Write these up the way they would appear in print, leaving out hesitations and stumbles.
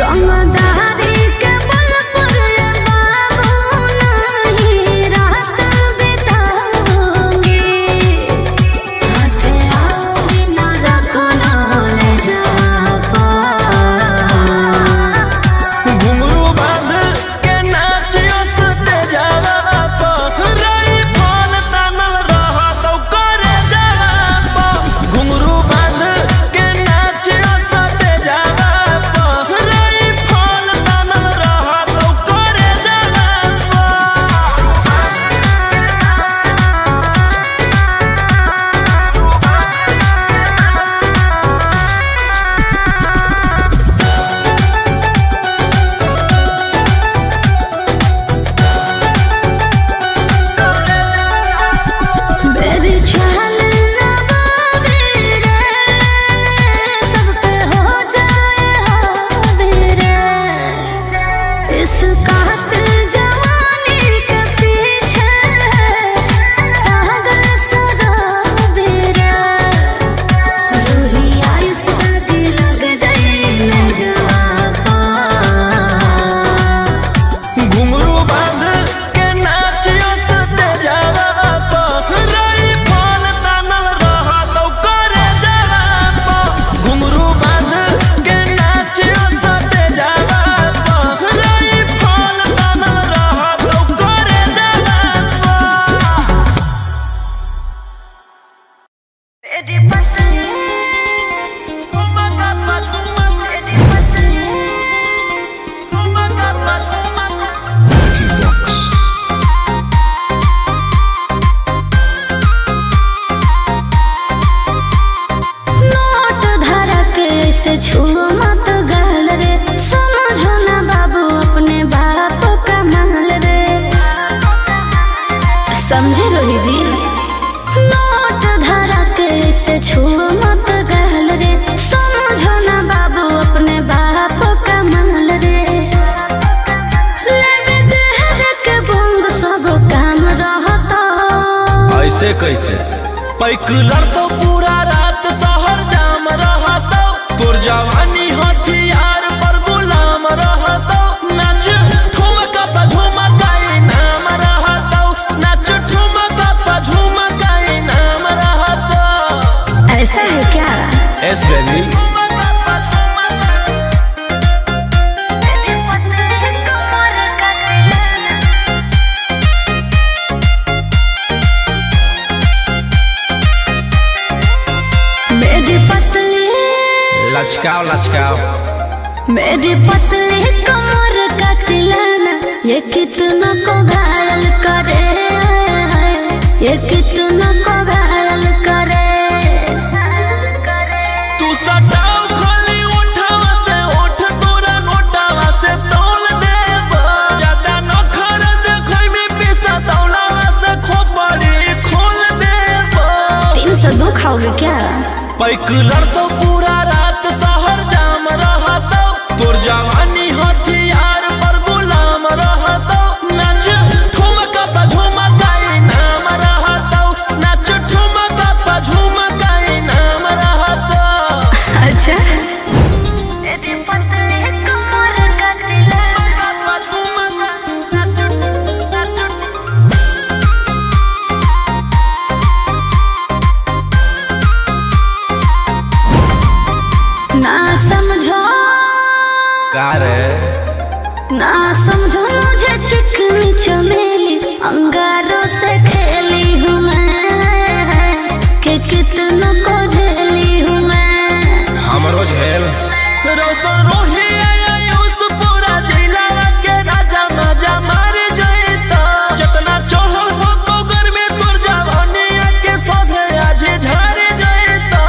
रंगदारी के बल पर ये बाबू नहीं रात बिताऊंगी। हाथे आओगी ना रखो ना ले जापा। घुंघरू बांध के नाचियो सते जावा पा। रई फल तानल रहा तो करे जावा पा। घुंघरू बांध के नाचियो सते जावा पा। रई फल तानल रहा तो करे जावा पा। मेरी चाल ना बाबी रे, सब पे हो जाए हावी रे। इस कातिल जवानी के पीछे पागल सगावी रे। रूही आयुष की लग जाए न जापा। घुंघरू बांध के नाचियो सते जावा पा। रई फल तानल रहा तो करे जावा पा। घुंघरू बांध के नाचियो सते जावा पा। रई फल तानल रहा तो करे जावा पा। मेरी पसंद झुमा का पा झुमा, मेरी पसंद झुमा का पा झुमा। नोट धरा के ऐसे छुओ मत गाल रे। समझो ना बाबू अपने बाप का माल रे। समझे रोही जी? नोट धरा के ऐसे छुओ मत गाल रे। समझो ना बाबू अपने बाप का माल रे। लेवे देह के बंग सब काम रहता। ऐसे कैसे पैकलर तो पूरा रात शहर जाम रहता। तोर जवानी हथियार पर गुलाम रहता। नाच ठुमका पा झुमका नाम रहता। नाच ठुमका पा झुमका नाम रहता। ऐसा है क्या? एस बेबी मेरी पतली लचकाओ लचकाओ। मेरी पतली कमर का तिलाना ये कितना को घायल करे। ये कितना को घायल करे। तू सटाओ खाली उठावा से उठ तोरा नोटावा से तौल देब। ज्यादा नखर देखै में पीसा तौलावा से खोपड़ी खोल देब। 302 खाओगे क्या? पैकलर तो पूरा रात शहर जाम रहता। तोर जवानी हथियार पर गुलाम रहता। नाच ठुमका पा झुमका नाम रहता। नाच ठुमका पा झुमका नाम रहता। अच्छा मेरी पतली कमर का तिलाना पा झुमका ना समझो का रे ना समझो मुझे चिकनी चमेली अंगारों से खेली हूँ मैं। कि कितना को झेली हूँ मैं। हमरो झेल रोशन रोही आयुष पूरा जिला के राजा मजा मार जइता। जितना चढ़ल हो कोगर में तोर जवानी के सोधे आज झाड़ जइता।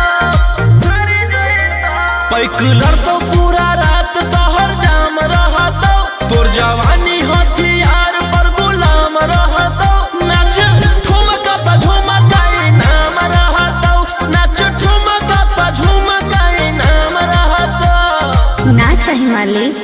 पैकलर तो पूरा रात शहर जाम रहता। तोर जवानी हथियार पर गुलाम रहता। नाच ठुमका पा झुमका नाम रहता। नाच ठुमका पा झुमका नाम रहता। ना चाहिए मालिक।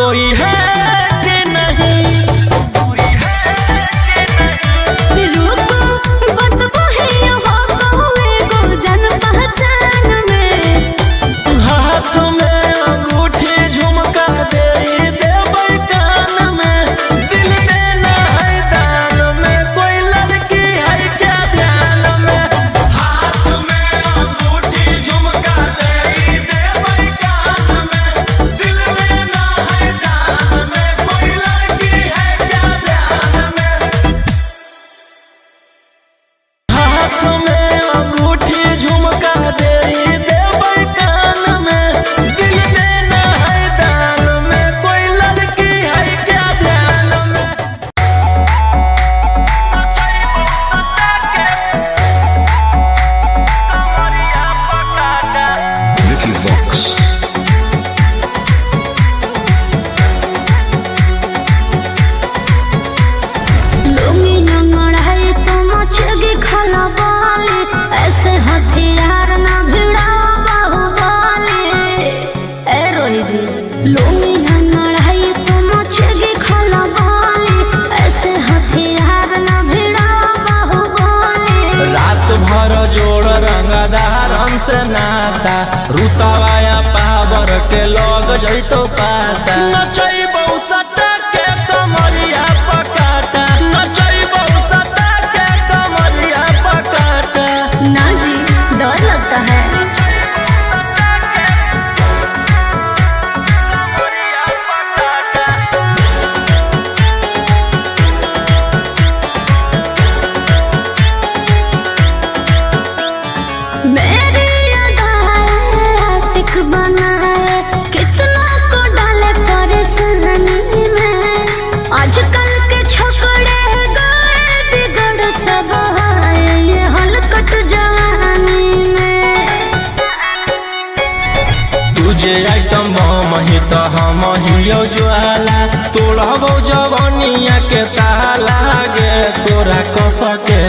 कोई है कि नहीं। रुको बतबो है हो कोई को जान पहचान में। हाथ में अंगूठी झुमका दे देबै कान में। दिल देना है दान में, कोई लड़की है क्या ध्यान में। हाथ में अंगूठी झुमका दे देबै कान में। दिल देना है दान में, कोई लड़की है क्या ध्यान में। हाथ में अंगूठी झुमका दे देबै कान में। दिल देना है दान में, कोई लड़की है क्या ध्यान में। Vicky Vox. लुंगी नंगड़ाई तो मचगी खला बाली। ऐसे हथियार ना भिड़ाओ बाहुबली। ए रोही जी लुंगी नंगड़ाई तो मचगी खला बाली। ऐसे हथियार ना भिड़ाओ बाहुबली। रात भर जोड़ रंगदारन से नाता। रुतवाया पावर के लग जैतो पाता। नचैबौ सटा के कमरिया पकाटा। नचैबौ सटा के कमरिया पकाटा। ना जी डर लगता है। मेरी अदाएं आशिक बनाए, कितना को डाले परेशानी में। आजकल के छोकरे गए बिगड़ सब है ये हलकट जवानी में। तुझे आइटम बम ही तो हम हियो ज्वाला। तोड़बो जवानिया के ताला गे तोरा कसके।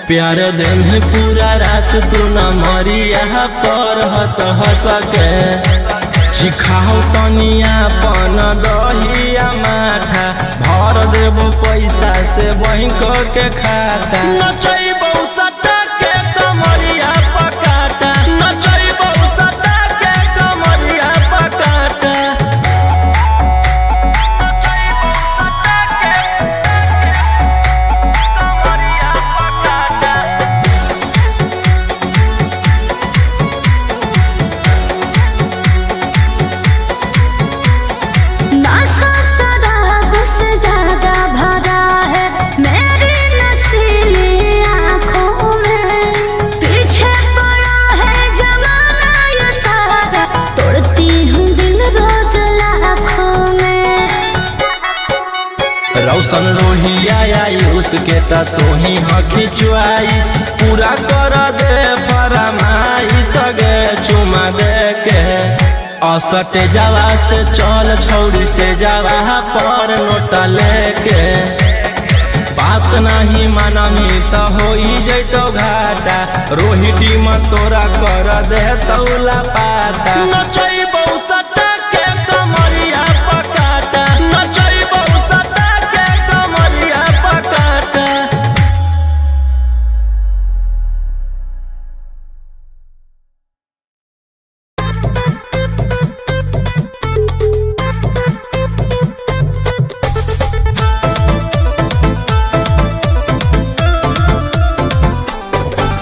प्यार दिन है पूरा रात तू न मरिया पर हंस हंस के। सिखाओ तनिया पन दहिया माथा। भर देबो पैसा से बैंक के खाता। नचैबौ सटा के कमरिया पकाटा। नचैबौ सटा के कमरिया पकाटा। नशा शराब से ज्यादा भरा है मेरी नशीली आँखों में। पीछे पड़ा है जमाना ये सारा। तोड़ती हूँ दिल रोज लाखों में। रौशन रोहिया आयुष के त तू ही हकी च्वाइस। पूरा कर दे फरमाइश गे चुमा दे के। असटे जावा से चल छौड़ी से जावा पर नोट लेके। बात नहीं मानमी त होई जैतो घाटा। रोहिटी में तोरा कर दे तौला पाता। नचैबौ सटा के कमरिया पकाटा। नचैबौ सटा के कमरिया पकाटा।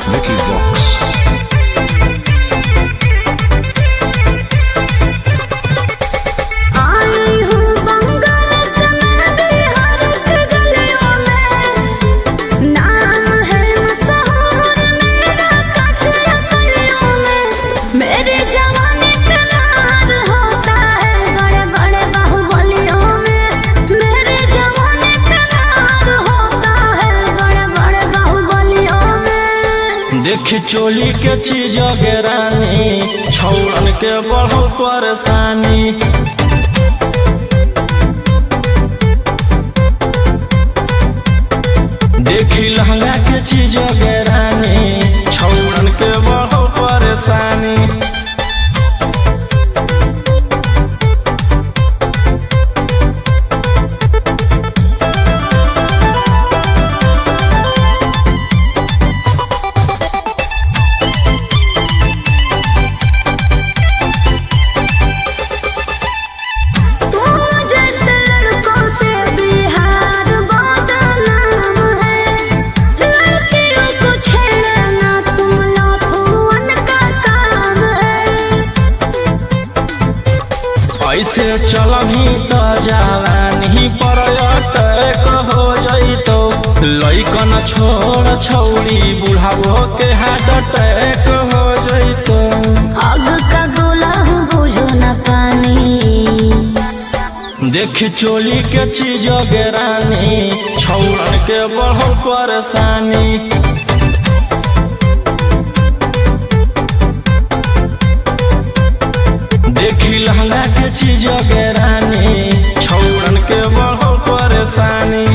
Vicky Vox. आई हूँ बंगाल से मैं बिहार के गलियों में। नाम है मशहूर मेरा कच्चा गलियों में। मेरी जवानी पे नार होता है बड़े बड़े बाहुबलियों में। मेरी जवानी पे नार होता है बड़े बड़े बाहुबलियों में। देखी चोली के चीज गे रानी। छौड़न के बढ़ो परेशानी। देखी लहंगा के चीज गे रानी। छौड़न के बढ़ो परेशानी। चलही त जवानी पर अटैक हो जइतो लइकन छोड़ छौड़ी बुढ़ावो के हार्ट अटैक हो जइतो। आग का गोला बुझो न पानी देखी चोली के चीज गेरानी छौड़न के बढ़ल परेशानी। देखी लहंगा के चीज गेरानी छौड़न के बढ़ल परेशानी।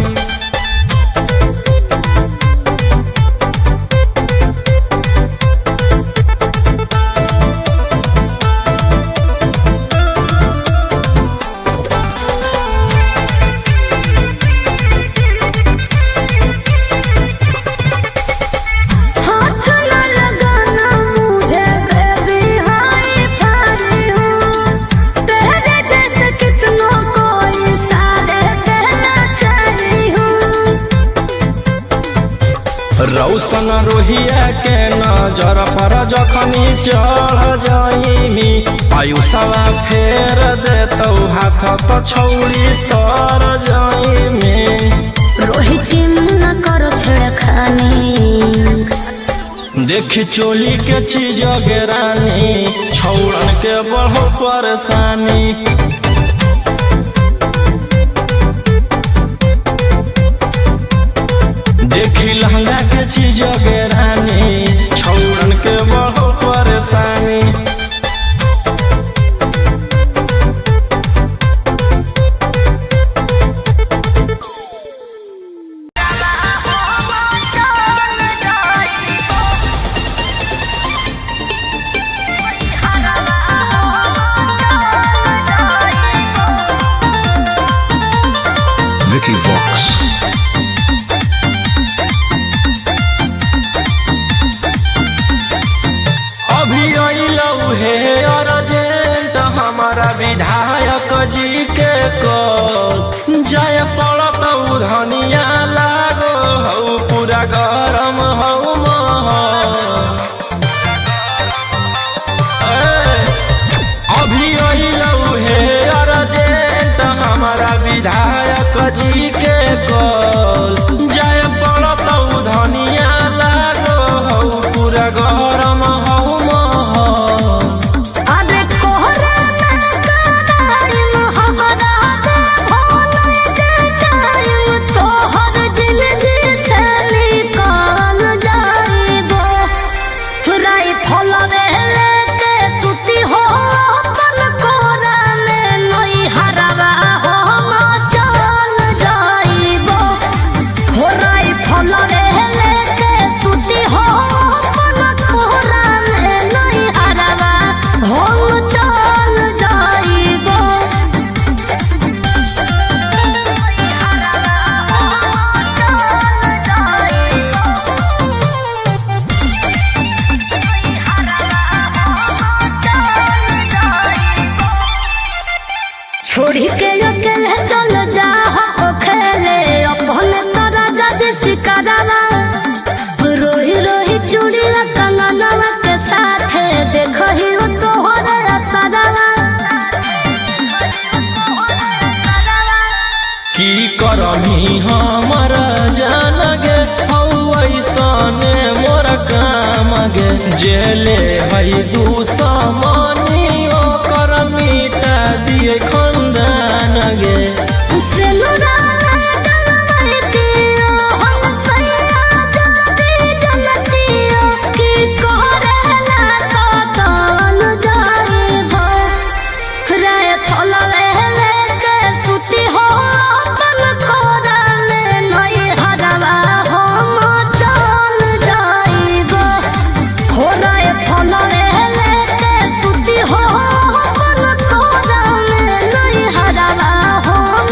हाथ न लगाना मुझे बेबी हाय फाई हूँ तेरे जैसे कितनों को इशारे कहना चाही हूँ। रौशन रोहिया के नजर पर जखनी चढ़ जाइनी आयुषवा फेर देतौ हाथ तो छौड़ी तर जाइनी। रोहित न करो छेड़खानी देखी चोली के चीज गेरानी छौड़न के बढ़ल परेशानी। देखी लहंगा के चीज गेरानी छौड़न के बढ़ल परेशानी। Vicky Vox. अभी अइलौ हे अर्जेंट हमारा विधायक जी के कॉल जाय पड़त धनिया लागो हौ पूरा गरम हौ महल। अभी अइलौ हे अर्जेंट हमारा विधायक जी के कॉल जाय पड़त धनिया लागो हौ पूरा गरम हौ महल। अरे कोहरा ना टाइम हमरा दे भोले जे टाइम तोहर जिंदगी से निकाल जाइबो। राई फलवे लेके सुती हो अपन कोरा में नई हरवा हो चल जाइबो। हो राई फलवे लेके सुती हो अपन कोरा में नई हरवा हो चल जाइबो। छोड़ी के अकेले चल जा हो खेले अपन तोरा जज सिकरवा। रोही रोही चूड़ी कंगनवा के साथ देखही हो तोहरे असरवा। की करही हमर जान गे हौ ऐसने मोर काम गे जेले हई दुश्मनी ओकर मिटा दिए खंदान गे। सिनुरा डलवैतियो हम सैया जादी जनतियो की करेला कतल जाइबो। राय फलवे लेके सुती हो अपन कोरा में नई हरवा हम चल जाइबो। हो राय फलवे लेके सुती हो अपन कोरा में नई हरवा हम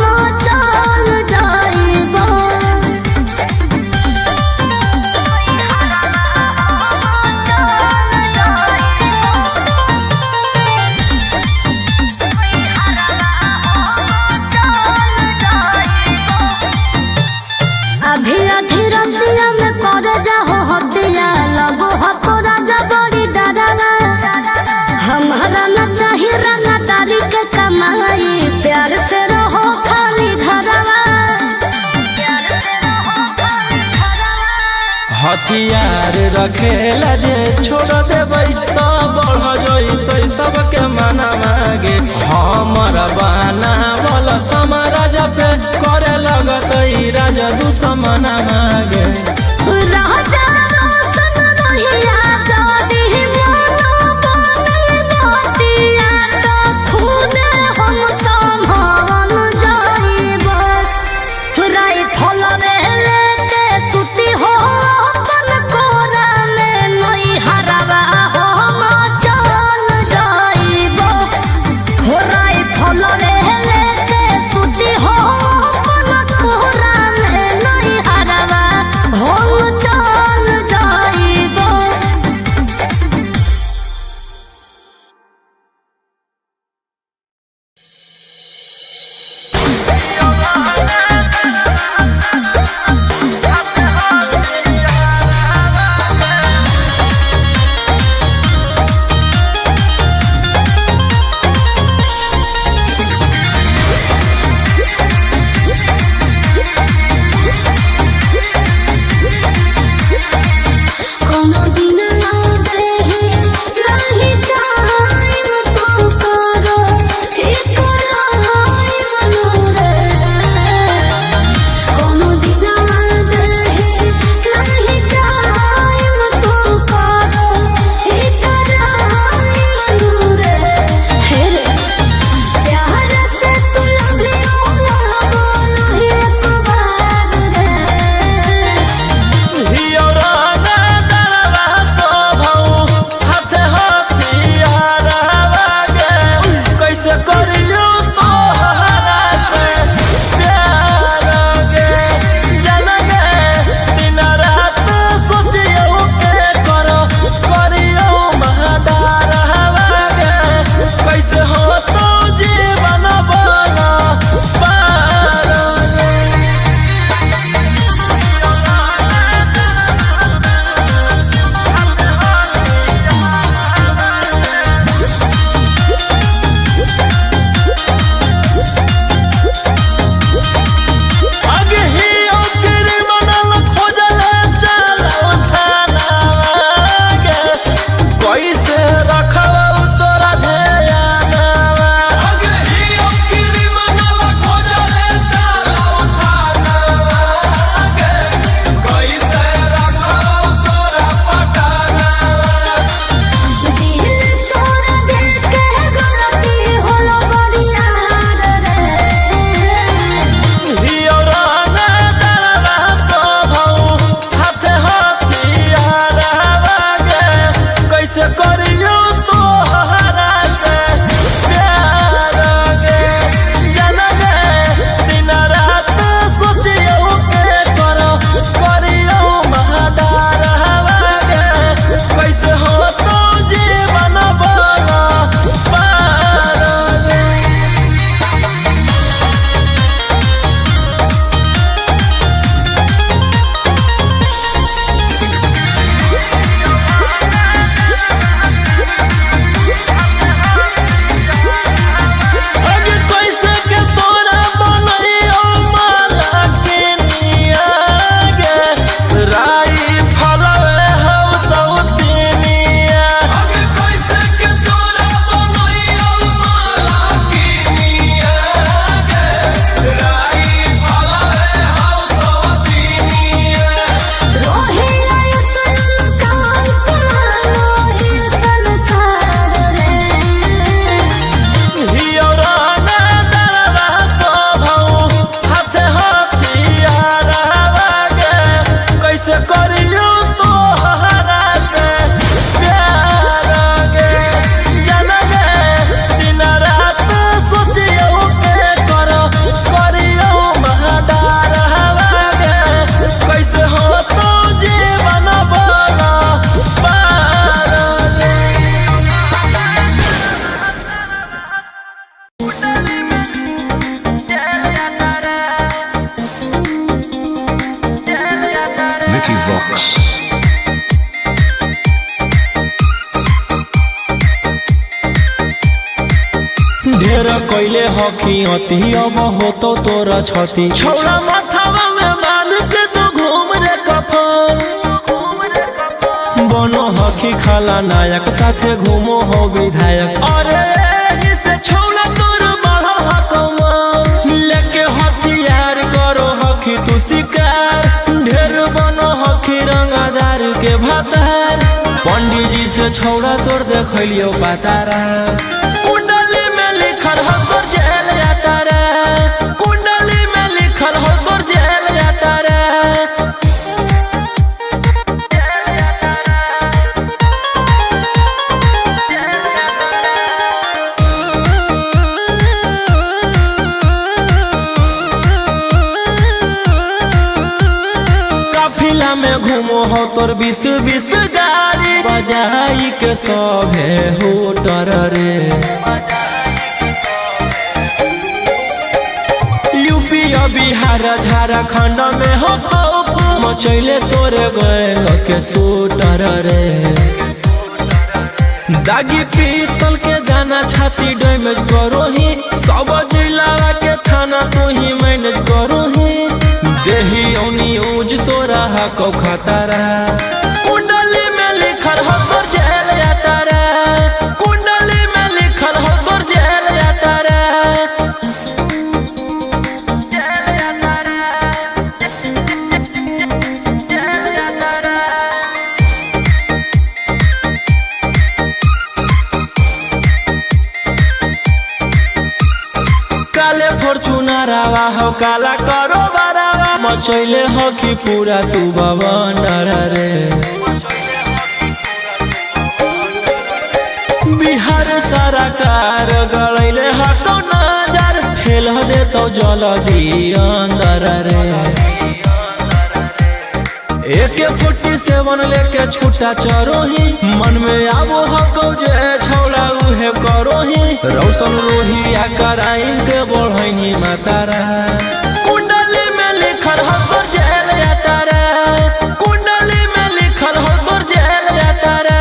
हथियार रखेला जे छोड़ देबै तो बढ़ जइतै सबके मना मागे हमर बाना वाला समाराज पे करे लगतै राजा दुश्मना मागे राजा रोशन रहिया जदी मनो बने नतिया तो खूने हम संभावन जाइबो राई थलवे लेके सुती हो अपन कोरा में नई हरवा हम चल जाइबो राई थलवे लेके सुती हो अपन कोरा में नई हरवा हम चल जाइबो कोनो दिन ना देहे नहीं टाइम तो करो इकरार मनोरे कोनो दिन ना देहे नहीं टाइम तो करो इकरार मनोरे हे रे प्यार से तू लभियो ना बोलो एक बार रे कैसे करियो तोहरा से प्यार गे जान गे दिन रात सोचियो के करियो महादार गे कैसे हो तो जीवन बना पार गे आगे ही ओकरे मनल खोजले चलो थाना गे कैसे रखब तोरा ध्यान आगे ही ओकरे मनल खोजले चलो थाना गे कैसे रखब तोरा पटाना दिल तोरा देख के गलती होलो बरियार रे कैसे करियो तोहरा से प्यार गे जान गे दिन रात सोचियो के करियो महादार गे कैसे हो तो जीवन बना पार गे आगे कैसे के तोरा बनइयो माला के निया गे राई फलवे हौ सौतिनिया आगे कैसे के तोरा बनइयो माला के निया गे राई फलवे हौ सौतिनिया रोहिया सन कान मानो ही संसार रे कैसे करियो तोहरा से प्यार गे जान गे दिन रात सोचियो के करियो महादार गे कैसे हो तो जीवन बना पार गे Vicky Vox. ढेर कैले हकी अति अब होतो तोरा छती छौड़ा माथावा में बांध के तू घूम रे कफन नायक साथे घूमो हो विधायक। अरे इसे छौला तोर बढ़ल हकमा लेके हथियार करो हखी तू शिकार ढेर बनो हखी रंगदार के भातार। पंडित जी से छौड़ा तोर देखलियो पातारा कुंडली में लिखल हो तोर जेल जाता रे कुंडली में लिखल हो तोर जेल जाता रे। काफिला में घूमो हो तोर 20 गाड़ी बजाई के सभे होटर रे। यूपी बिहार झारखंड में हो खौफ मचैले तोरे गैंग के शूटर रे। दागी पीतल के दाना छाती डैमेज करो ही सब जिला के थाना तू ही मैनेज करो ही देही औनी ऊज तोरा हको खतरा कुंडली में लिखल हो तोर जेल जाता रे कुंडली में लिखल हो तोर जेल जाता रे। काले फॉर्च्यूनर आवा हो काला करो बरावा मचैले हो कि पूरा तू बवंडर रे। बिहार सरकार गड़ैले हको नजर फेल दे तो जल्दी अंदर रे। AK-47 लेके छूटा चरो ही मन में आबो हको जे छौला उहे करो ही रौशन रोहिया कराइन के बढ़ैनी मातारा कुंडली में लिखल हो तोर जेल जाता रे कुंडली में लिखल हो तोर जेल जाता रे।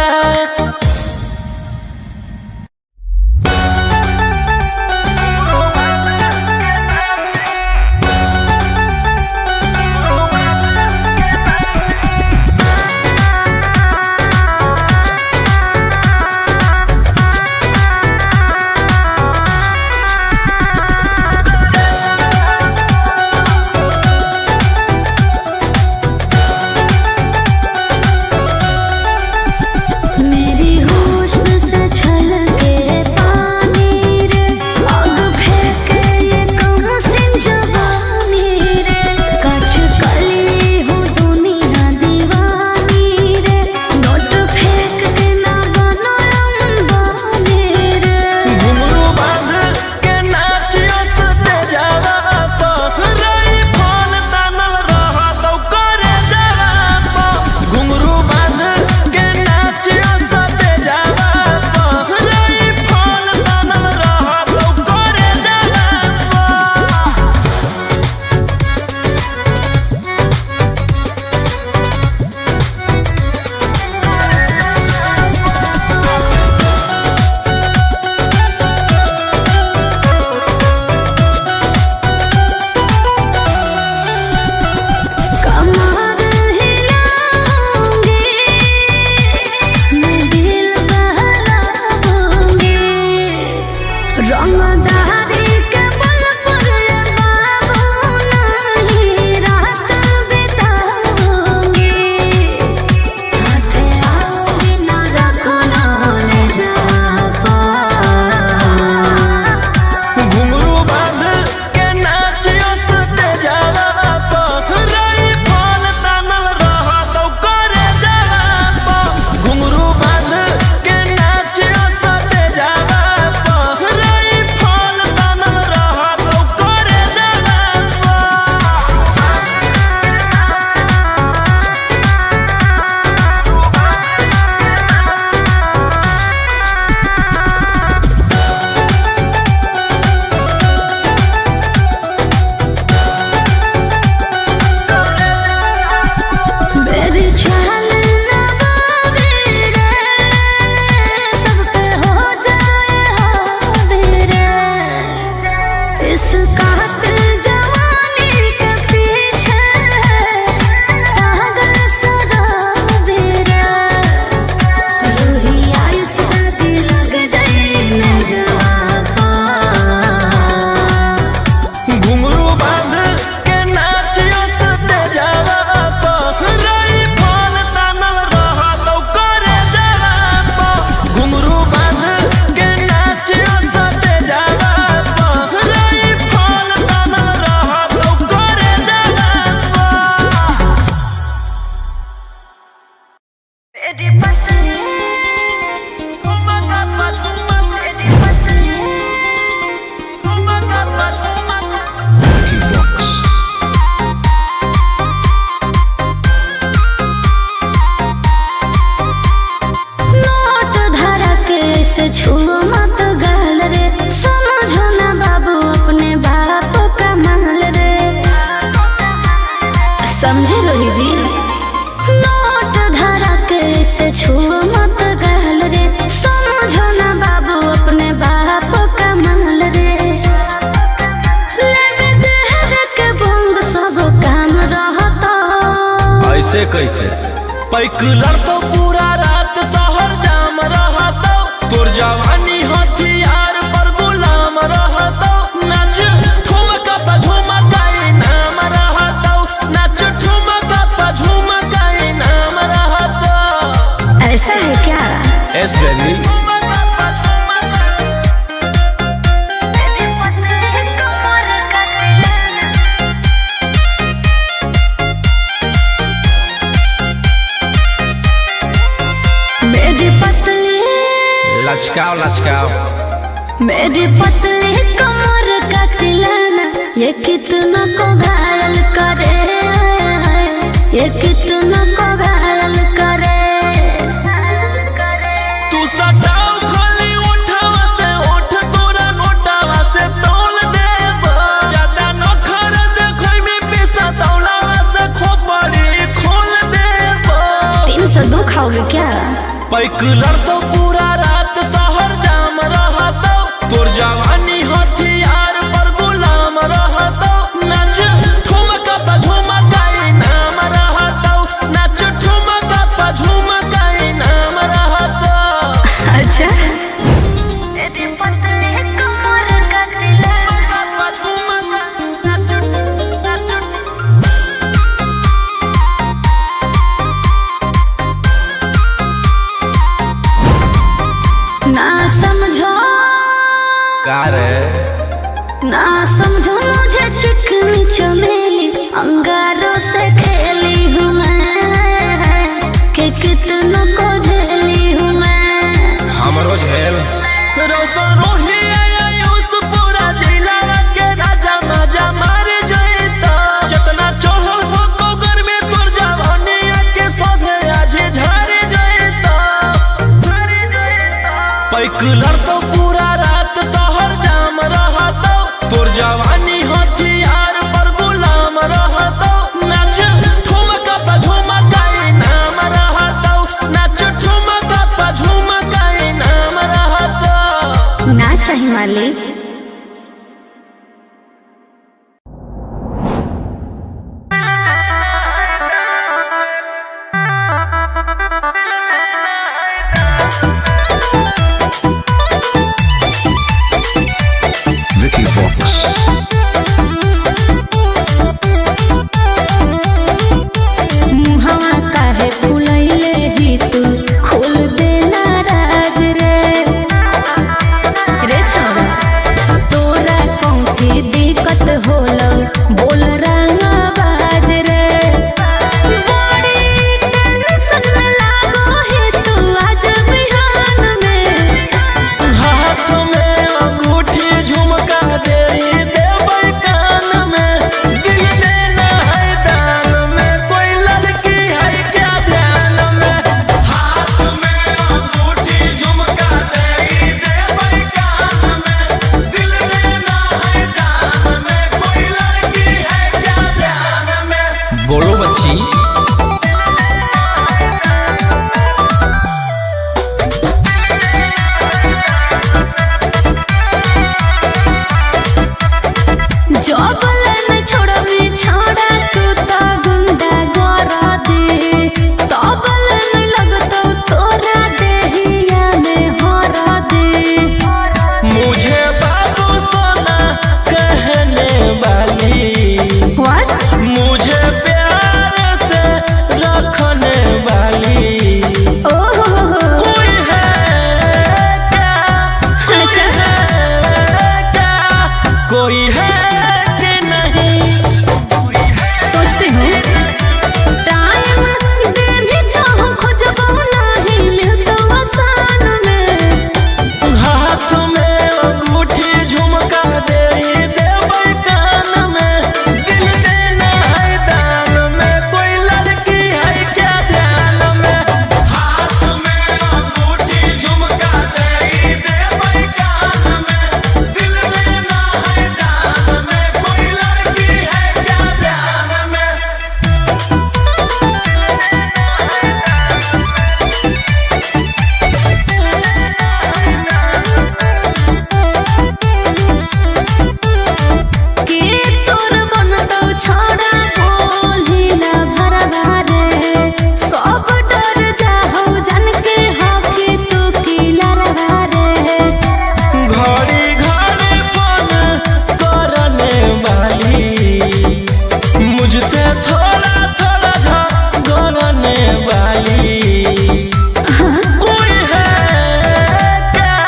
घुंघरू बांध के नाचियो सते जावा पा रही फल तानल रहा तो करे जावा पा घुंघरू बांध के नाचियो सते जावा पा रही फल तानल रहा तो करे जावा पा। मेरी पसंद छुओ मत गाल रे समझो ना बाबू अपने बाप का माल रे समझे रोही जी नोट धरा के से छुओ मत गाल रे समझो ना बाबू अपने बाप का माल रे लगे देह के बंग सब काम रहता ऐसे कैसे पैक लड़तो पूरा रात शहर जाम रहता तोर जवानी हथियार पर गुलाम रहता नाच ठुमका पा झुमकाई नाम रहता नाच ठुमका पा झुमकाई नाम रहता। ऐसा है क्या एस बेबी लचकाओ लचकाओ मेरी पतली कमर का तिलाना ये कितना को घायल करे ये कितना को घायल करे तू सताओ खाली उठावा से उठ तोरा नोटावा से तोल देब ज्यादा नखर देखोई में पैसा तौलावा से खोपड़ी खोल देब 302 खाओगे क्या पैक लड़तो पूरा रात शहर जाम रहता तोर जवानी हथियार पर गुलाम रहता नाच ठुमका पा झुमकाई नाम रहता नाच ठुमका पा झुमकाई नाम रहता। अच्छा मेरी पतली कमर का ना समझो ना समझो मुझे चिकनी चमेली अंगारों से खेली हूँ मैं कि कितना को झेली हूँ मैं हमरो झेल रोशन रोही आयुष पूरा जिला के राजा मजा मारे जईता जितना चढ़ल हो कोगर में तोर जवानी के सोधे आज झारे जईता पैक लड़तो पूरा रात शहर जाम रहता तोर जवानी हथियार पर गुलाम रहता नाच ठुमका पा झुमकाई नाम रहता नाच ठुमका पा झुमकाई नाम रहता। ना चाहिए मालिक Vicky Vox. मुहवा काहे फुलैले ही तू खोल देना राज रे रे छोरा तोरा कौन सी दिक्कत होला बोल रंगा बाज रे बड़ी टेंशन लागो है तू आज बिहान में हाथ में अंगूठी झुमका दे देबै कान में दिल देना है दान में कोई लड़की है क्या ध्यान में हाथ में अंगूठी झुमका दे देबै कान में दिल देना है दान में कोई लड़की है क्या ध्यान में। बोलो बच्ची जो बोले न छोड़बी छोड़ा तू तो गुंडा गोरा दे तो बोले न लगतो तोरा देहिया में हरा दे मुझे बाबू सोना कहने कि नहीं? सोचते हो टाइम दे भी तो हम खोजबो नहीं मिलतो आसान में। हाथ में अंगूठी झुमका दे देबै कान में, दिल देना है दान में, कोई लड़की है क्या ध्यान में? हाथ में अंगूठी झुमका दे देबै कान में, दिल देना है दान में, कोई लड़की है क्या ध्यान में? के तोर बनतो छोड़ा बोलिला भरवा रे, सब डर जाहो जन के हाथी तू किला रे। घड़ी घड़ी फोन करने वाली, मुझसे थोड़ा थोड़ा झगड़ने वाली, कोई है क्या?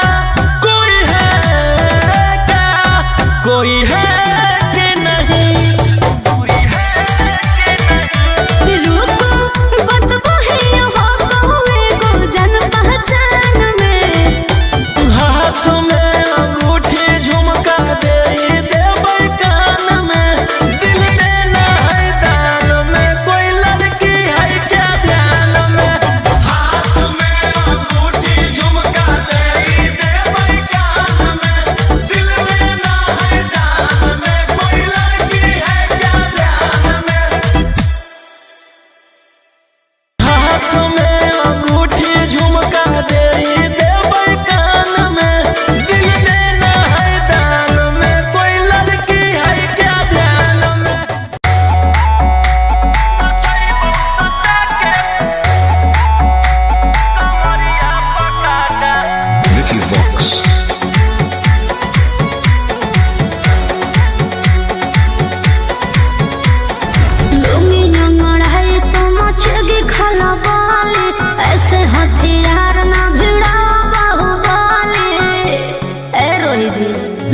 कोई है क्या? कोई है कि नहीं? रुको बतबो है हो कौवे को जन पहचान में। हाथ में अंगूठी झुमका दे देबै कान में, दिल देना है दान में, कोई लड़की है क्या ध्यान में? हाथ में अंगूठी झुमका दे देबै कान में, दिल देना है दान में, कोई लड़की है क्या ध्यान में? हाथ में अंगूठी झुमका दे देबै कान में, दिल देना है दान में, कोई लड़की है क्या ध्यान में? Vicky Vox. लुंगी नंगड़ाई तो मचगी खला बाले, ऐसे हथियार ना भिड़ा बाहुबली। ए रोही जी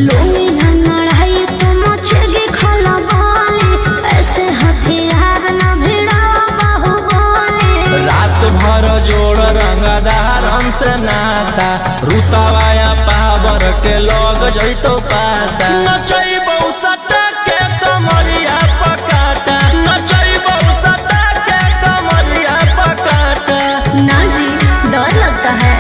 लुंगी नंगड़ाई तो मचगी खला बाले, ऐसे हथियार ना भिड़ा बाहुबली। रात भर जोड़ रंगदारन से नाता, रुतवाया पावर के लग जैतो पाता, नचैबौ सटा के कमरिया पकाटा, नचैबौ सटा के कमरिया पकाटा। ना जी डर लगता है।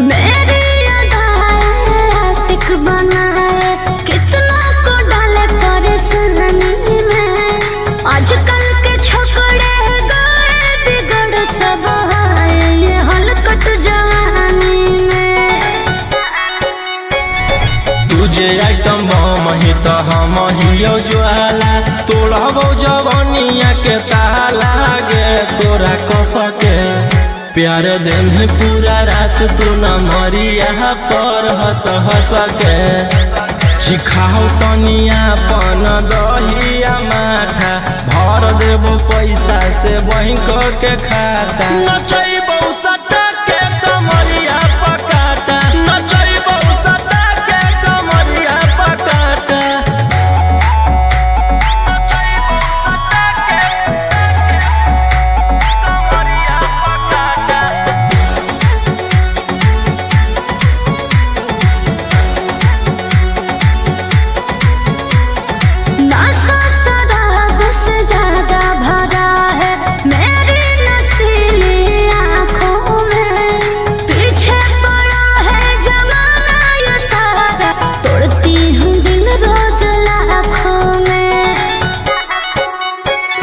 मेरी अदाएं आशिक बनाए, कितना को डाले परेशानी में। आजकल के छोकरे गए बिगड़ सब है ये हलकट जवानी में। तुझे आइटम बम ही तो हम हियो ज्वाला, तोड़बो जवनिया के ताला गे तोरा कस के। प्यार दिन पूरा रात तू न मरिया पर हंस हंस के, सिखाओ तनिया पन दहिया माथा, भर देबो पैसा से बैंक के खाता, नचैबौ सटा के कमरिया पकाटा, नचैबौ सटा के कमरिया पकाटा। नशा शराब से ज्यादा भरा है मेरी नशीली आँखों में। पीछे पड़ा है जमाना ये सारा, तोड़ती हूँ दिल रोज लाखों में।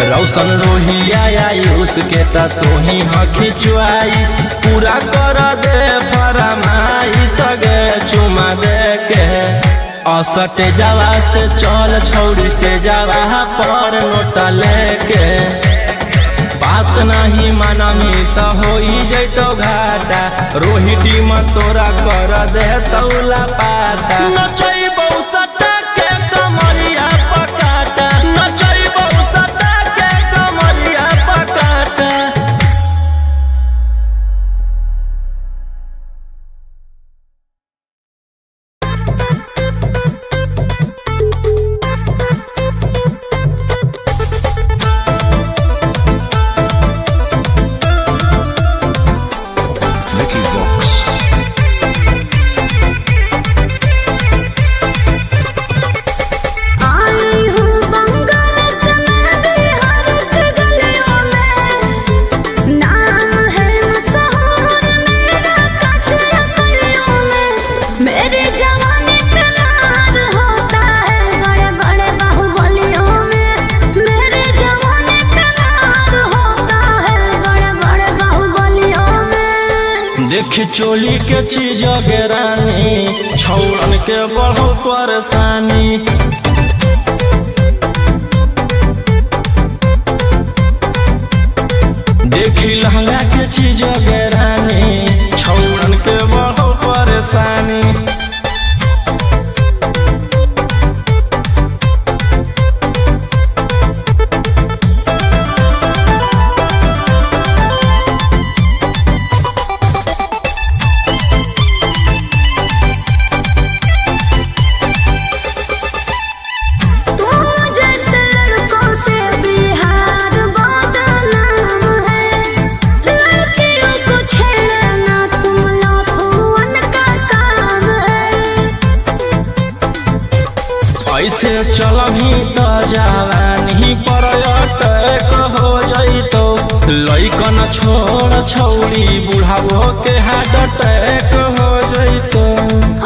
रौशन रोहिया आयुष के ता तू ही हकी च्वाइस, पूरा कर दे फरमाइश गे चुमा दे के। असटे जावा से चल छौड़ी से जावा पर नोट लेके, बात नहीं मानमी तो हो जैतो घाटा, रोहिटी में तोरा कर दे तौला पाता, नचैबौ सटा के कमरिया पकाटा। देखी चोली के चीज गिरानी छौड़न के बढ़ो परेशानी। देखी लहंगा के चीज गिरानी छौड़न के बढ़ो परेशानी। ऐसे चलही त जवानी पर अटैक हो जइतो। लइकन छोड़ छौड़ी बुढ़ावो के हार्ट अटैक हो जइतो।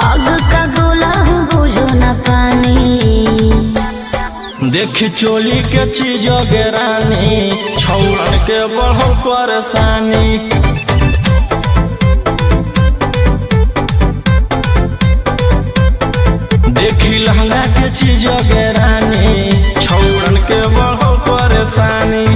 आग का गोला बुझो न पानी। देखी चोली के चीज गिरानी छौड़न के बढ़ो परेशानी। देखी लहंगा के चीज गिरानी छौड़न के बढ़ो परेशानी।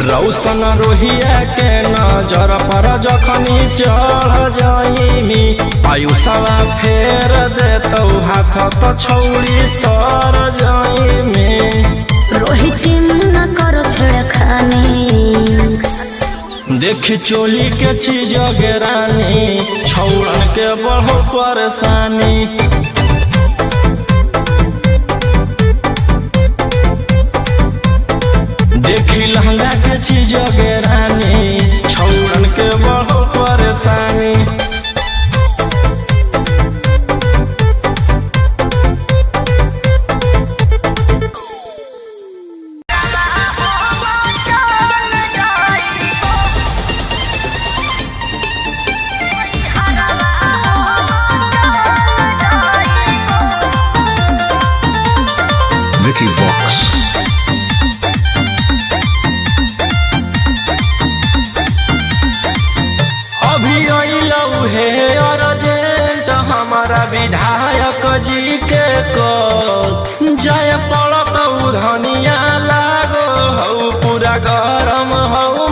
रौशन रोहिया के नजर पर जखनी चढ़ जाइमी। आयुषवा फेर देतौ हाथ तो छौड़ी तर जाइमी। रोहित न करो छेड़खानी। देखी चोली के चीज गिरानी छौड़न के बढ़ो परेशानी। देखी लहंगा के चीज गिरानी छौड़न के बढ़ो परेशानी। Vicky Vox. हमारा विधायक जी के को जय पड़त धनिया लागो हऊ पूरा गरम हऊ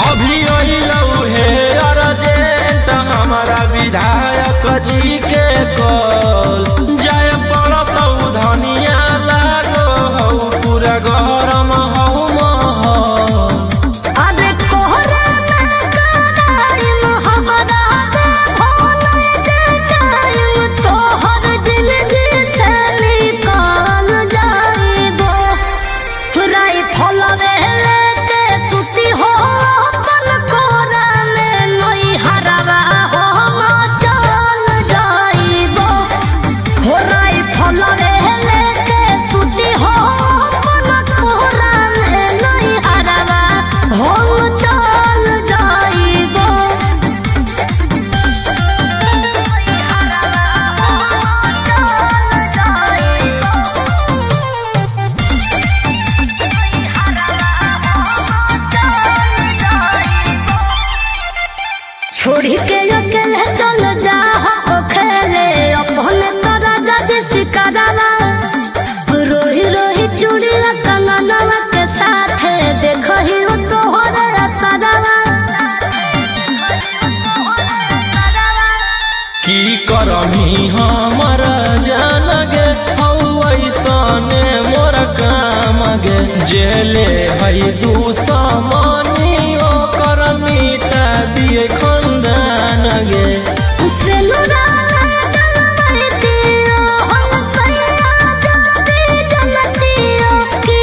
अभी अइलऊ हे अर्जेंट हमारा विधायक जी के कॉल जय पड़त धनिया लागो हऊ पूरा गरम हऊ छोड़ी के अकेले चल जा हो खेले अपने तोरा जज सिकारा। रोही रोही चूड़ी कंगनवा के साथ देखो ही तो हो रे सदावा। की करमी हमर जान गे हऊ ऐसने मोर काम गे जेले हई दुश्मनी ओकर मिटा दिए खंदान गे। की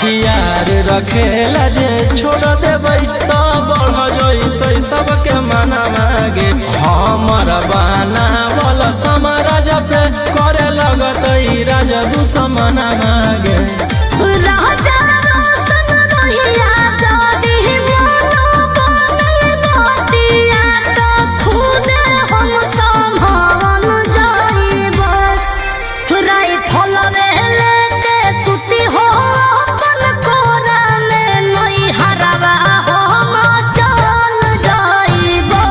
हथियार रखेला जे छोड़ देबै तो बढ़ जइतै सबके मना मागे हमर बाना वाला समाराज पे करे लगतै राजा दुश्मन मागे राजा रोशन रहिया जदी मनो बने बतिया तो खुदे हम संभावन जाइबो राई फलवे लेके सुती हो अपन कोरा में नई हरवा हम चल जाइबो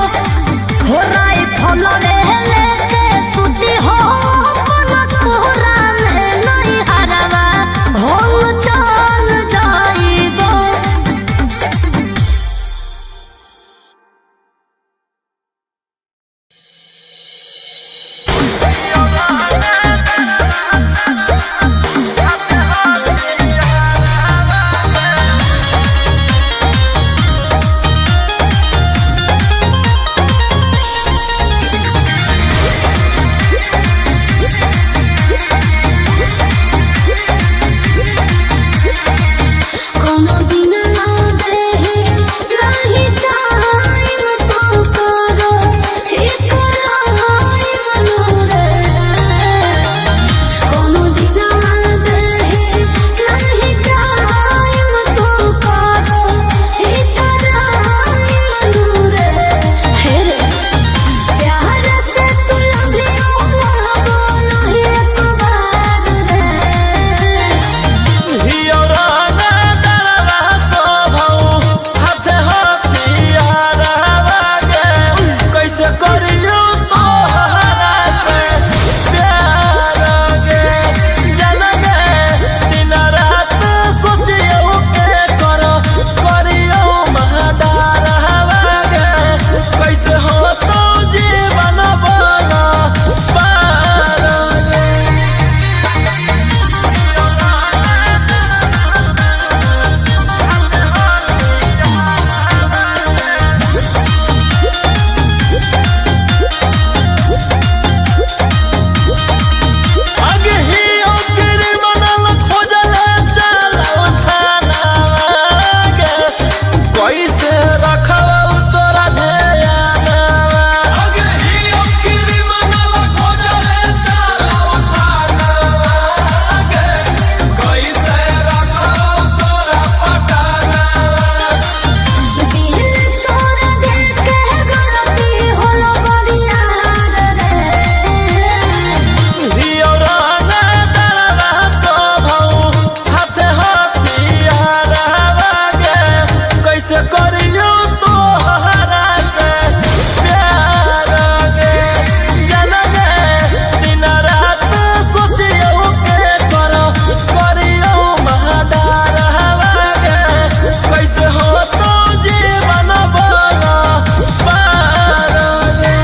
हो राई फलवे लेके सुती हो अपन कोरा में नई हरवा हम चल जाइबो। कोनो दिन ना देहे नहीं टाइम तो करो इकरार मनोरे कोनो दिन ना देहे नहीं टाइम तो करो इकरार मनोरे हे रे प्यार से तू लंबियो ना बोलो एक बार रे कैसे करियो तोहरा से प्यार गे जन गे दिन रात सोचियो के करियो महदार गे कैसे हो तो जीवन बना पार गे आगे ही ओकरे मनल खोजले चलाओ थाना गे कैसे रखब तोरा ध्यान आगे ही ओकरे मनल खोजले चलाओ थाना गे कैसे रखब तोरा पटाना दिल तोरा देख के गलती होलो बरिया रे कैसे करियो तोहरा से प्यार गे जन गे दिन रात सोचियो के करियो महदार गे कैसे हो तो जीवन बना पार गे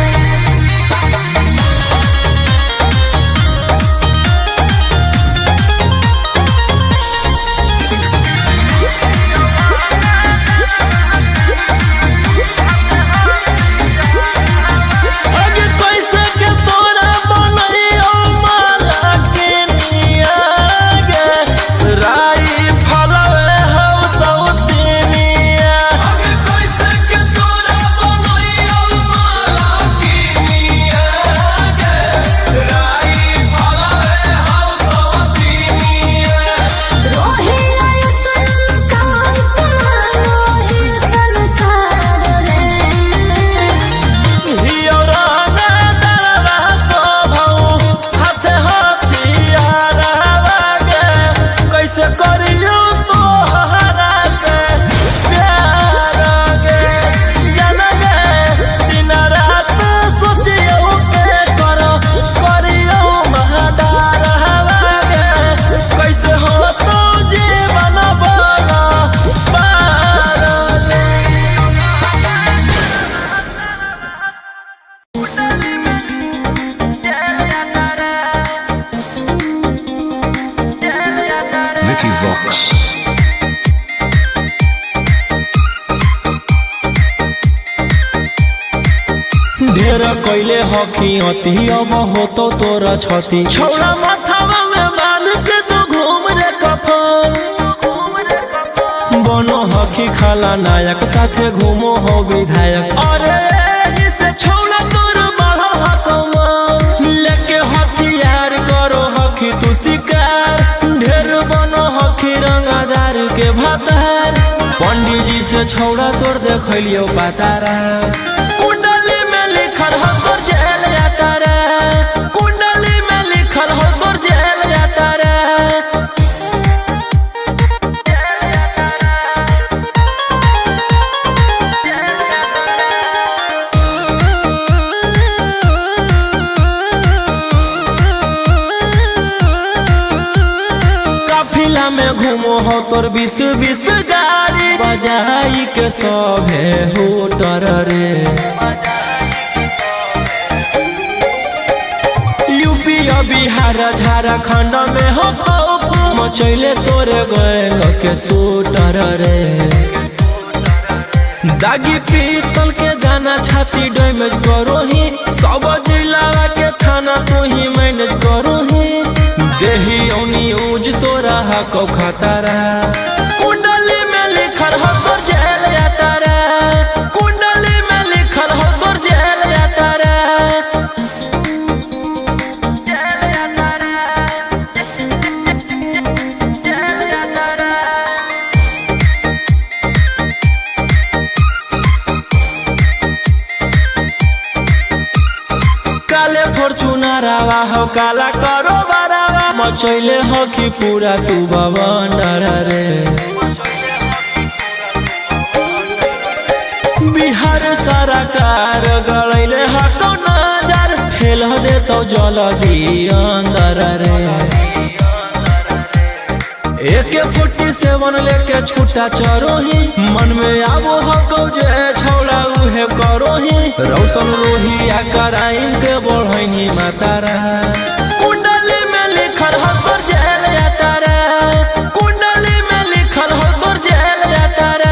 आगे कैसे के तोरा बनइयो माला के निया गे राई फलवे हौ सौतिनिया आगे कैसे के तोरा बनइयो माला के निया गे राई फलवे हौ सौतिनिया रोहे आयुष्मान कांत मानो ही संसार रे कैसे करियो तोहरा से प्यार गे जन गे दिन रात सोचियो के करियो महदार गे कैसे हो तो जीवन बना पार गे Vicky Vox. ढेर कैले हकी अति अब हो तो तोरा छती छौड़ा माथावा में बांध के तू घूम रे कफन बड़ा नायक साथे घूमो हो विधायक। अरे जिसे छौला तोर बढ़ल हकमा लेके हथियार करो हकी तू शिकार ढेर बनो हकी रंगदार के भातार। पंडित जी से छौड़ा तोर देखलियो पातारा कुंडली में लिखल हो तोर जेल यातारा कुंडली में लिखल हो तोर जेल यातारा। काफिला में घूमो हो तोर 20 गाड़ी बजाई के सभे होटर रे। यूपी और बिहार झारखंड में हो खौफ मचैले तोरे गैंग के शूटर रे। दागी पीतल के दाना छाती डैमेज करो ही सब जिला के थाना तू ही मैनेज करो ही देही औनी ऊज तोरा हको खतरा कुंडली में लिखल हो तोर जेल यातारा कुंडली में लिखल हो तोर जेल यातारा। काले फॉर्च्यूनर आवा हो काला करो बारावा मचैले हो कि पूरा तू बवंडर रे। बिहार सरकार गलैले हको नजर फेल दे तो जल्दी अंदर रे। AK-47 लेके छूटा चरो ही मन में आबो हको जे छौड़ा उहे करो ही रौशन रोहिया कराइन के बढ़ैनी मातारा कुंडली में लिखल हो तोर जेल यातारा कुंडली में लिखल हो तोर जेल यातारा।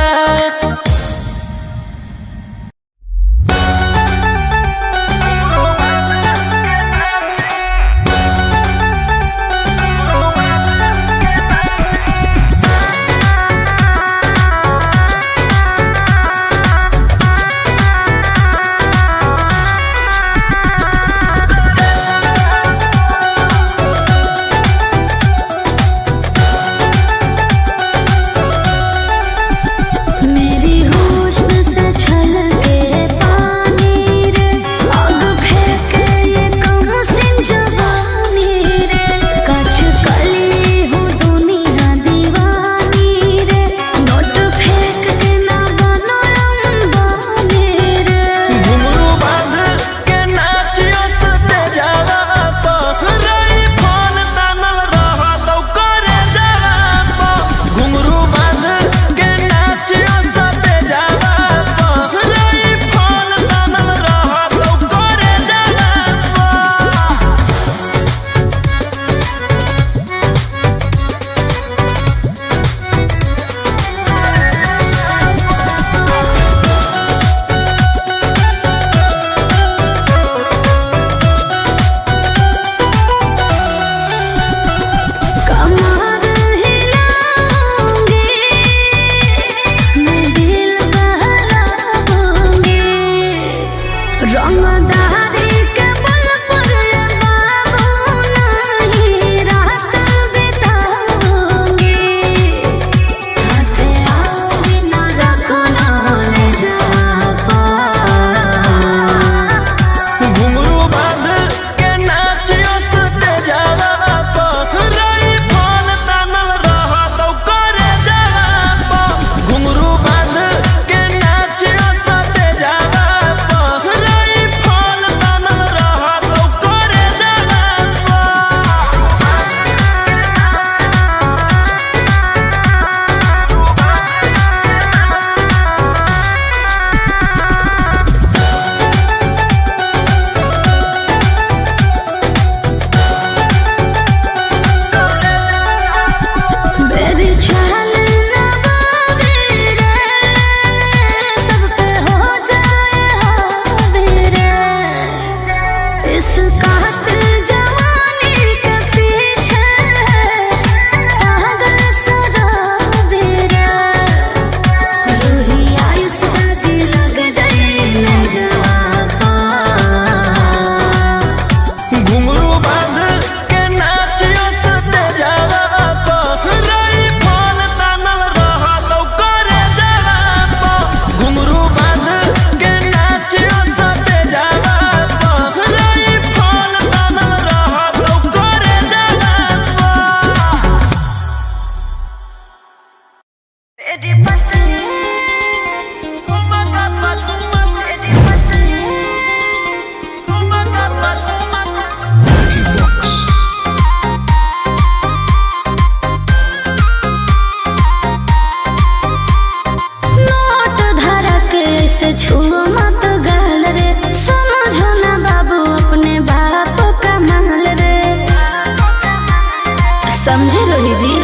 समझे रोही जी।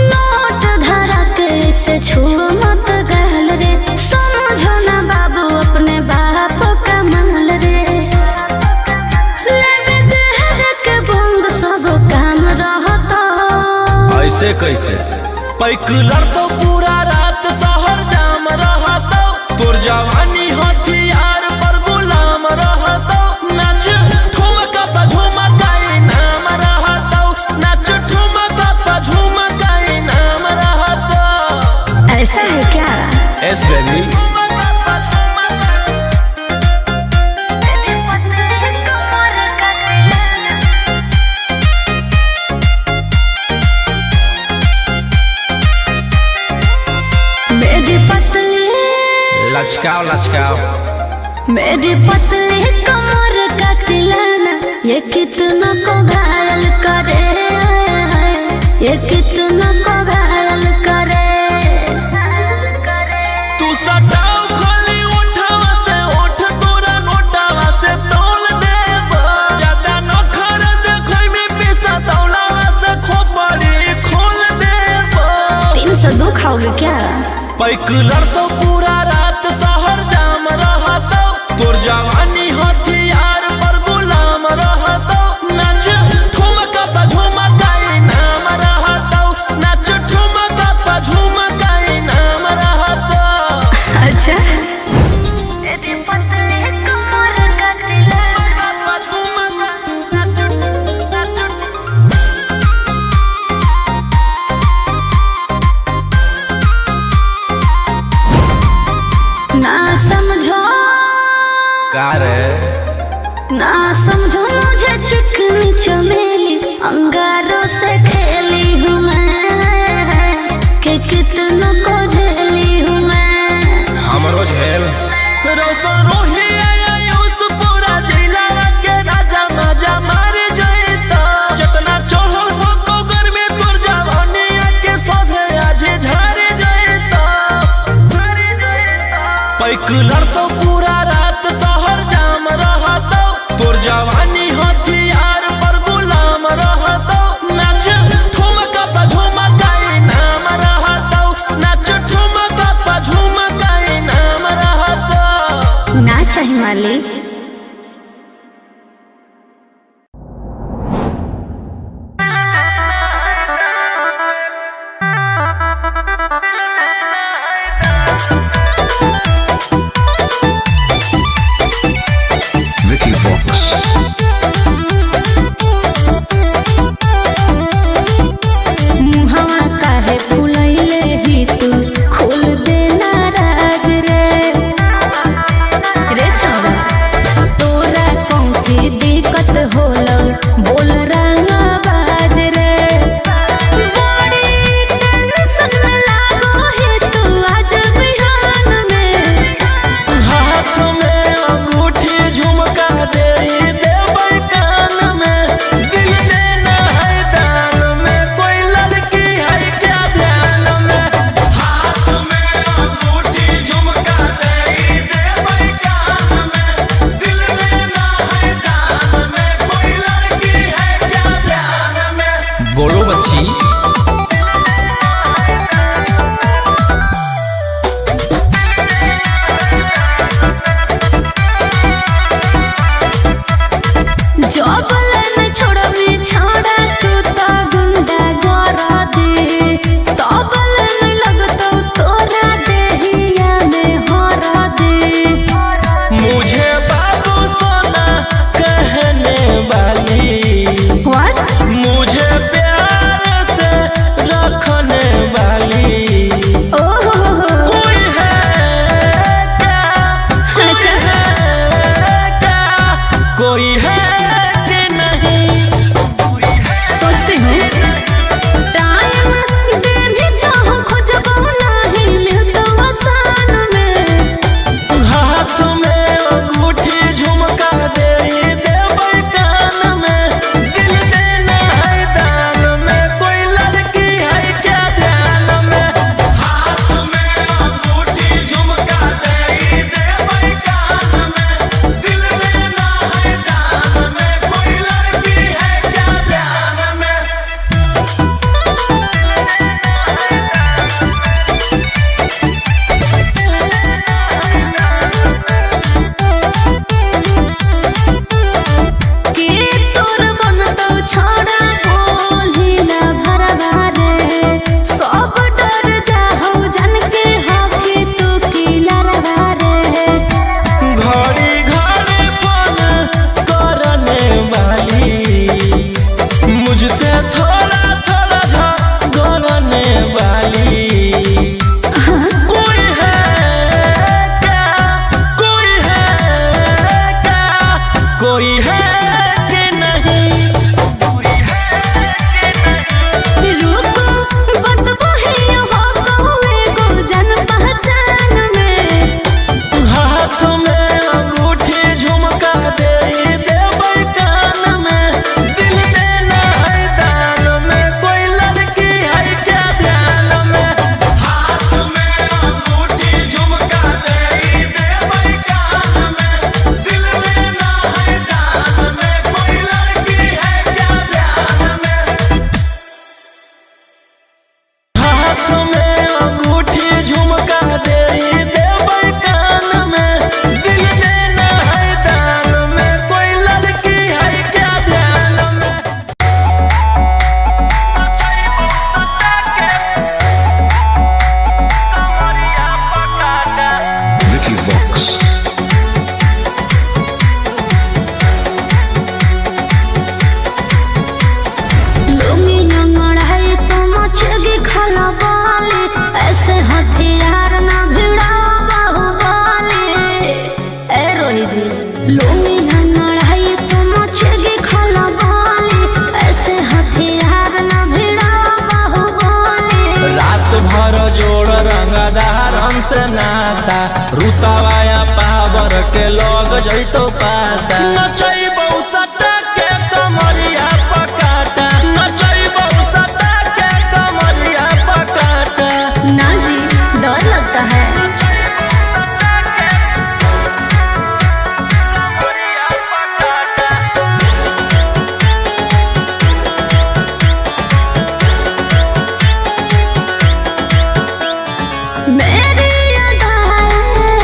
नोट धरा के से छुओ मत गहल रे, समझो ना बाबू अपने बाप का माल रे। लेवे देहर के बंद सब काम रहता। ऐसे कैसे पैकुलर तो पूरा रात शहर जाम रहता, तोर जवानी हथियार पर गुलाम रहता। नाच ठुमका पे झुमकाई नाम रहता, नाच ठुमका पे झुमकाई नाम रहता। ऐसा है क्या? एस बेबी लचकाओ लचकाओ मेरी पतली कमर का तिलाना, ये कितना को घायल करे, ये कितना को घायल करे। तू सटाओ खाली उठावा से उठ, तोरा नोटावा से तोल देब। ज्यादा नखर देखै में पैसा तौलावा से खोपड़ी खोल देब। 302 खाओगे क्या? पैकुलर तो पूरा रात शहर जाम रहता, तोर जवानी हथियार पर गुलाम रहता। नाच ठुमका पे झुमकाई नाम रहता, नाच ठुमका पे झुमकाई नाम रहता। अच्छा मेरी पतली कमर का तिलाना, ना समझो का रे ना समझो मुझे चिकनी चमेली, अंगारों से खेली हूँ मैं, कि कितना को झेली हूँ मैं। हमरो झेल रोशन रोही आयुष पूरा जिला के राजा मजा मार जइता। जितना चढ़ल हो कोगर में तोर जवानी के सोधे आज झाड़ जइता। पैकुलर तो पूरा रात शहर जाम रहता, तोर जवानी हथियार पर गुलाम रहता। नाच ठुमका पे झुमकाई नाम रहता, नाच ठुमका पे झुमकाई नाम रहता। ना चाहिए मालिक। Vicky Vox. मुहावा काहे फुलैले ही तू, खोल देना राज रे। रे छौरा तोरा कौची दिक्कत होलो, बोल रंगा बाज रे। बड़ी टेंशन में लागो है तू आज बिहान में। हाथ में अंगूठी झुमका दे देबै कान में, दिल देना है दान में, कोई लड़की है क्या ध्यान में। हाथ में अंगूठी झुमका दे देबै कान में, दिल देना है दान में, कोई लड़की है क्या ध्यान में। बोलो बच्ची जबलन छोड़बी छोड़ा तू तो गुंडा गोरा दे, तबलन लगतो तोरा देहिया में हरा दे। मुझे बाबू सोना कहने वाली, What? मुझे प्यार से से नाता रुतवाया पावर के लग जैतो पाता नचैबौ सटा के कमरिया पकाटा नचैबौ सटा के कमरिया पकाटा। ना जी, डर लगता है। मेरी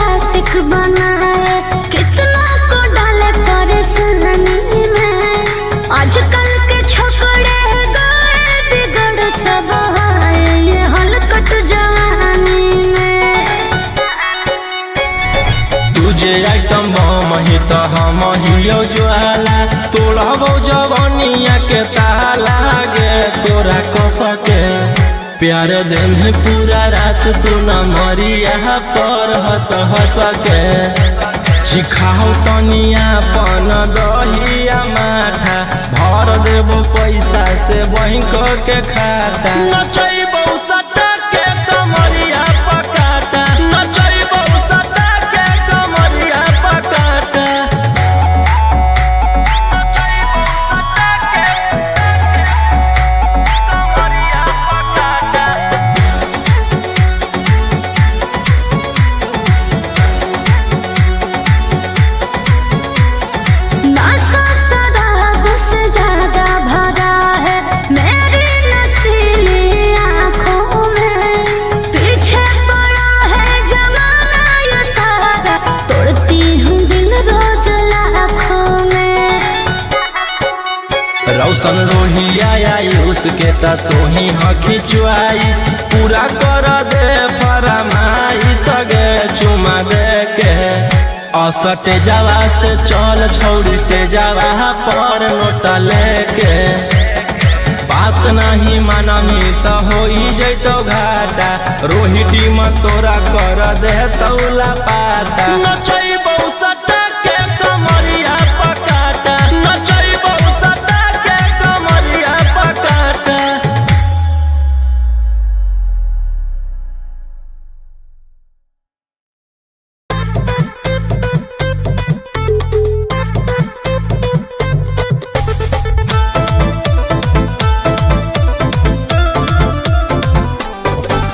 आशिक बनाए कितना को डाले परेशानी में। आजकल के छोकरे गए बिगड़ सब है ये हलकट जवानी में। तुझे आइटम बम ही तो हम हियो ज्वाला तोड़बो जवनिया के ताला गे तोरा कसके प्यार दिन है पूरा रात तू न मरिया पर हंस हंस के सिखाओ तनिया पन दहिया माथा भर देबो पैसा से बैंक के खाता नचैबौ सटा के कमरिया पकाटा नचैबौ सटा के कमरिया पकाटा। नशा शराब से ज्यादा भरा है मेरी नशीली आँखों में। पीछे पड़ा है जमाना ये सारा तोड़ती हूँ दिल रोज लाखों में। रौशन रोहिया आयुष के ता तू ही हकी च्वाइस पूरा कर दे फरमाइश गे चुमा दे के असटे जावा से चल छौड़ी से जावा पर नोट लेके बात नहीं मानमी तो हो जैतो घाटा रोहिटी में तोरा कर दे तौला पाता नचैबौ सटा के कमरिया पकाटा नचैबौ सटा के कमरिया पकाटा।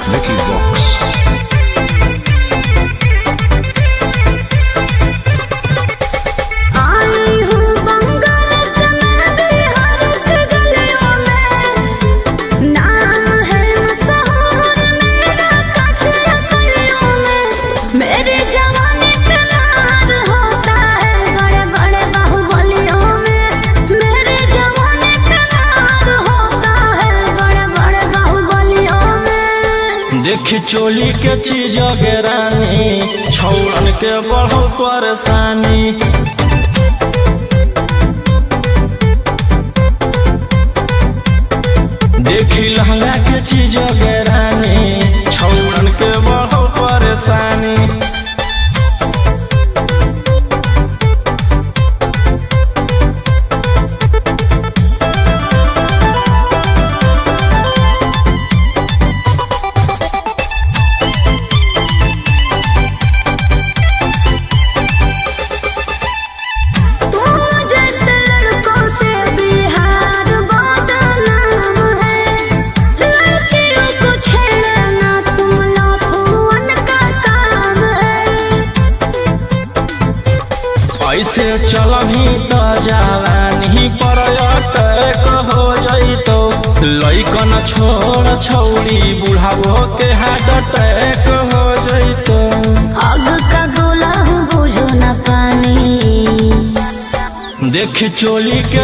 Vicky Vox. आई हूँ बंगाल से मैं बिहार के गलियों में। नाम है मशहूर मेरा कच्चे गलियों में। मेरे जवानी पे नार होता है बड़े बड़े बाहुबलियों में। मेरे जवानी पे नार होता है बड़े बड़े बाहुबलियों में। देखी चोली के चीज गे रानी छौड़न के बढ़ो परेशानी देखी लहंगा के चीज गे रानी छौड़न के बढ़ो परेशानी। तुम जैसे लड़कों से बिहार बदनाम है। लड़कियों को छेड़ना तुम लफुअन का काम है। ऐसे चलही तो जवानी पर अटैक हो जैतो लइकन छोड़ छौड़ी बुढ़ावो के हार्ट अटैक हो जैतो। आग का गोला हूँ बुझो न पानी। देखी चोली के